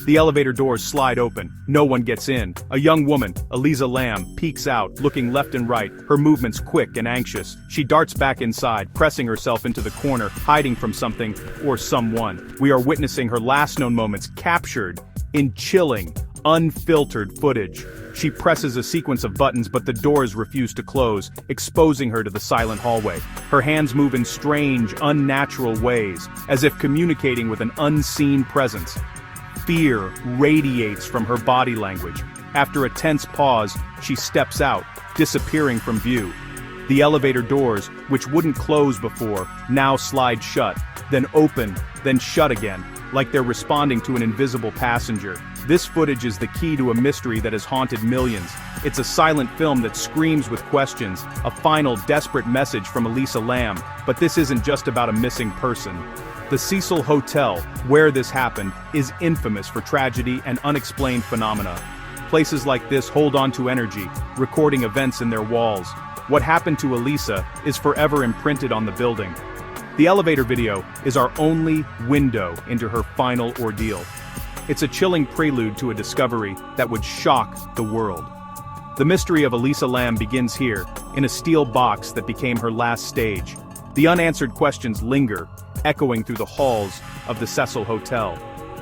The elevator doors slide open. No one gets in. A young woman, Elisa Lam, peeks out, looking left and right, her movements quick and anxious. She darts back inside, pressing herself into the corner, hiding from something or someone. We are witnessing her last known moments captured in chilling, unfiltered footage. She presses a sequence of buttons, but the doors refuse to close, exposing her to the silent hallway. Her hands move in strange, unnatural ways, as if communicating with an unseen presence. Fear radiates from her body language. After a tense pause, she steps out, disappearing from view. The elevator doors, which wouldn't close before, now slide shut, then open, then shut again, like they're responding to an invisible passenger. This footage is the key to a mystery that has haunted millions. It's a silent film that screams with questions, a final desperate message from Elisa Lam. But this isn't just about a missing person. The Cecil Hotel, where this happened, is infamous for tragedy and unexplained phenomena. Places like this hold on to energy, recording events in their walls. What happened to Elisa is forever imprinted on the building. The elevator video is our only window into her final ordeal. It's a chilling prelude to a discovery that would shock the world. The mystery of Elisa Lam begins here, in a steel box that became her last stage. The unanswered questions linger, echoing through the halls of the Cecil Hotel.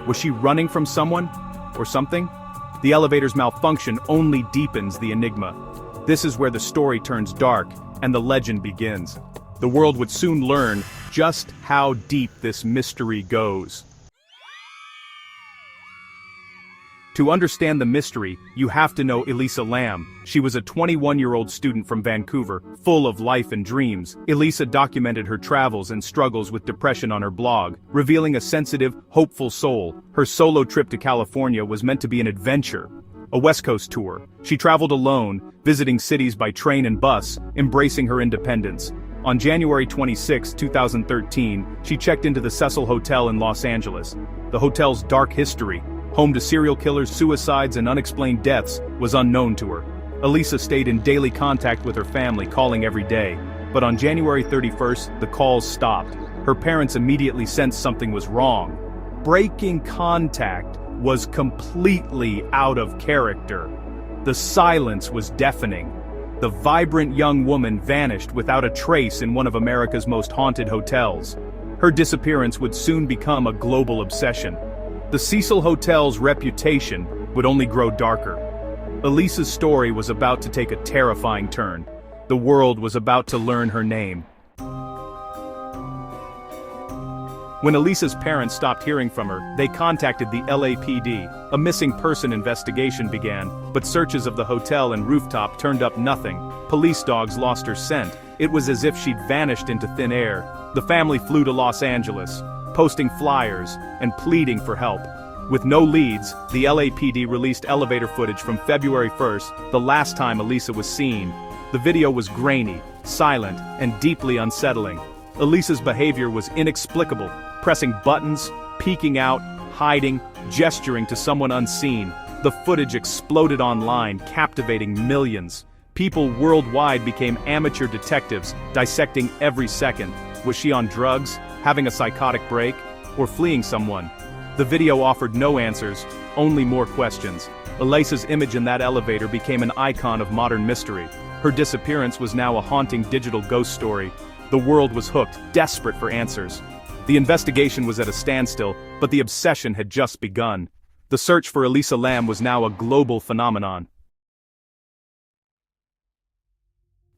Was she running from someone or something? The elevator's malfunction only deepens the enigma. This is where the story turns dark and the legend begins. The world would soon learn just how deep this mystery goes. To understand the mystery, you have to know Elisa Lam. She was a 21-year-old student from Vancouver, full of life and dreams. Elisa documented her travels and struggles with depression on her blog, revealing a sensitive, hopeful soul. Her solo trip to California was meant to be an adventure, a West Coast tour. She traveled alone, visiting cities by train and bus, embracing her independence. On January 26, 2013, she checked into the Cecil Hotel in Los Angeles. The hotel's dark history, home to serial killers, suicides, and unexplained deaths, was unknown to her. Elisa stayed in daily contact with her family, calling every day. But on January 31st, the calls stopped. Her parents immediately sensed something was wrong. Breaking contact was completely out of character. The silence was deafening. The vibrant young woman vanished without a trace in one of America's most haunted hotels. Her disappearance would soon become a global obsession. The Cecil Hotel's reputation would only grow darker. Elisa's story was about to take a terrifying turn. The world was about to learn her name. When Elisa's parents stopped hearing from her, they contacted the LAPD. A missing person investigation began, but searches of the hotel and rooftop turned up nothing. Police dogs lost her scent. It was as if she'd vanished into thin air. The family flew to Los Angeles, posting flyers and pleading for help. With no leads, the LAPD released elevator footage from February 1st, the last time Elisa was seen. The video was grainy, silent, and deeply unsettling. Elisa's behavior was inexplicable, pressing buttons, peeking out, hiding, gesturing to someone unseen. The footage exploded online, captivating millions. People worldwide became amateur detectives, dissecting every second. Was she on drugs, having a psychotic break, or fleeing someone? The video offered no answers, only more questions. Elisa's image in that elevator became an icon of modern mystery. Her disappearance was now a haunting digital ghost story. The world was hooked, desperate for answers. The investigation was at a standstill, but the obsession had just begun. The search for Elisa Lam was now a global phenomenon.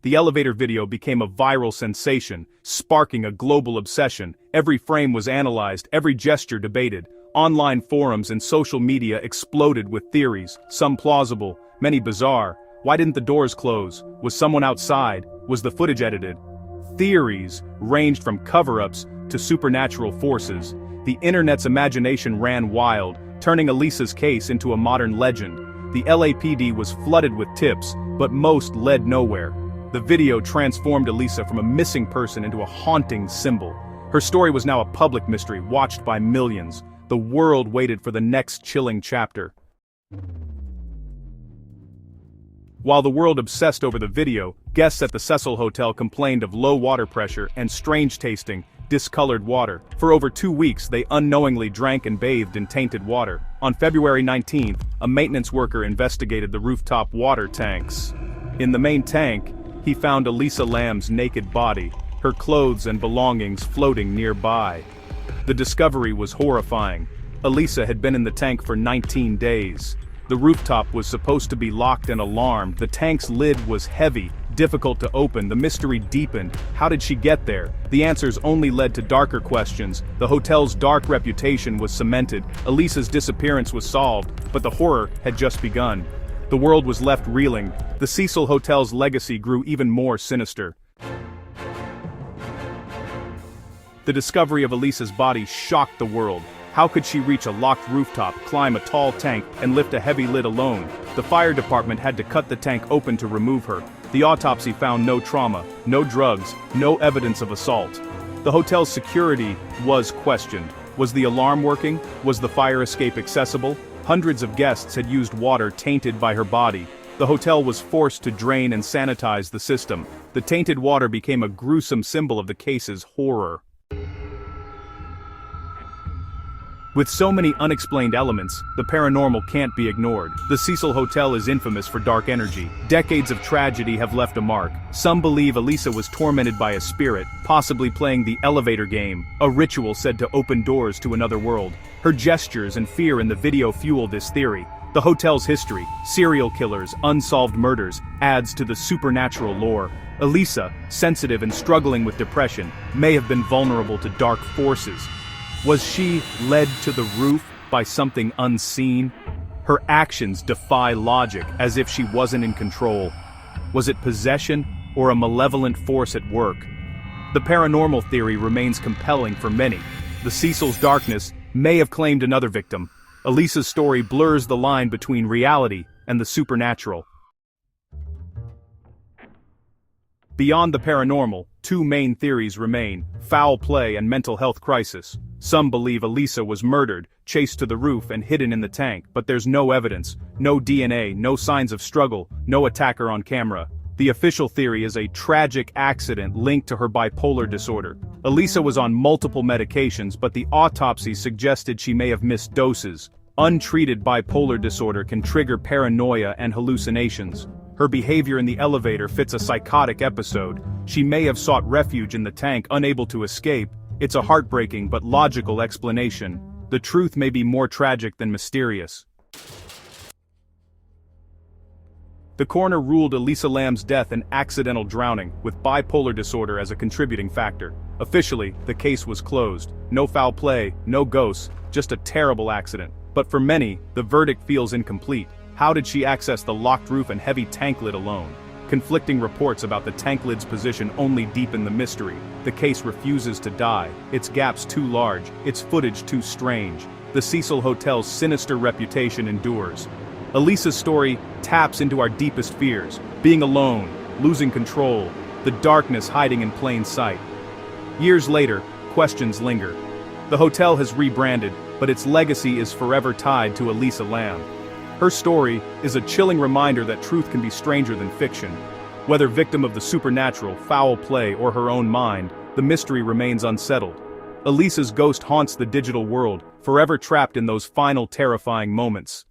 The elevator video became a viral sensation, sparking a global obsession. Every frame was analyzed, every gesture debated. Online forums and social media exploded with theories, some plausible, many bizarre. Why didn't the doors close? Was someone outside? Was the footage edited? Theories ranged from cover-ups to supernatural forces. The internet's imagination ran wild, turning Elisa's case into a modern legend. The LAPD was flooded with tips, but most led nowhere. The video transformed Elisa from a missing person into a haunting symbol. Her story was now a public mystery, watched by millions. The world waited for the next chilling chapter. While the world obsessed over the video, guests at the Cecil Hotel complained of low water pressure and strange tasting, discolored water. For over 2 weeks they unknowingly drank and bathed in tainted water. On February 19th, a maintenance worker investigated the rooftop water tanks. In the main tank, he found Elisa Lam's naked body, her clothes and belongings floating nearby. The discovery was horrifying. Elisa had been in the tank for 19 days. The rooftop was supposed to be locked and alarmed. The tank's lid was heavy, difficult to open. The mystery deepened. How did she get there? The answers only led to darker questions. The hotel's dark reputation was cemented. Elisa's disappearance was solved, but the horror had just begun. The world was left reeling. The Cecil Hotel's legacy grew even more sinister. The discovery of Elisa's body shocked the world. How could she reach a locked rooftop, climb a tall tank, and lift a heavy lid alone? The fire department had to cut the tank open to remove her. The autopsy found no trauma, no drugs, no evidence of assault. The hotel's security was questioned. Was the alarm working? Was the fire escape accessible? Hundreds of guests had used water tainted by her body. The hotel was forced to drain and sanitize the system. The tainted water became a gruesome symbol of the case's horror. With so many unexplained elements, the paranormal can't be ignored. The Cecil Hotel is infamous for dark energy. Decades of tragedy have left a mark. Some believe Elisa was tormented by a spirit, possibly playing the elevator game, a ritual said to open doors to another world. Her gestures and fear in the video fuel this theory. The hotel's history, serial killers, unsolved murders, adds to the supernatural lore. Elisa, sensitive and struggling with depression, may have been vulnerable to dark forces. Was she led to the roof by something unseen? Her actions defy logic, as if she wasn't in control. Was it possession or a malevolent force at work? The paranormal theory remains compelling for many. The Cecil's darkness may have claimed another victim. Elisa's story blurs the line between reality and the supernatural. Beyond the paranormal, two main theories remain: foul play and mental health crisis. Some believe Elisa was murdered, chased to the roof and hidden in the tank, but there's no evidence, no DNA, no signs of struggle, no attacker on camera. The official theory is a tragic accident linked to her bipolar disorder. Elisa was on multiple medications, but the autopsy suggested she may have missed doses. Untreated bipolar disorder can trigger paranoia and hallucinations. Her behavior in the elevator fits a psychotic episode. She may have sought refuge in the tank, unable to escape. It's a heartbreaking but logical explanation. The truth may be more tragic than mysterious. The coroner ruled Elisa Lam's death an accidental drowning, with bipolar disorder as a contributing factor. Officially, the case was closed. No foul play, no ghosts, just a terrible accident. But for many, the verdict feels incomplete. How did she access the locked roof and heavy tank lid alone? Conflicting reports about the tank lid's position only deepen the mystery. The case refuses to die, its gaps too large, its footage too strange. The Cecil Hotel's sinister reputation endures. Elisa's story taps into our deepest fears: being alone, losing control, the darkness hiding in plain sight. Years later, questions linger. The hotel has rebranded, but its legacy is forever tied to Elisa Lam. Her story is a chilling reminder that truth can be stranger than fiction. Whether victim of the supernatural, foul play, or her own mind, the mystery remains unsettled. Elisa's ghost haunts the digital world, forever trapped in those final terrifying moments.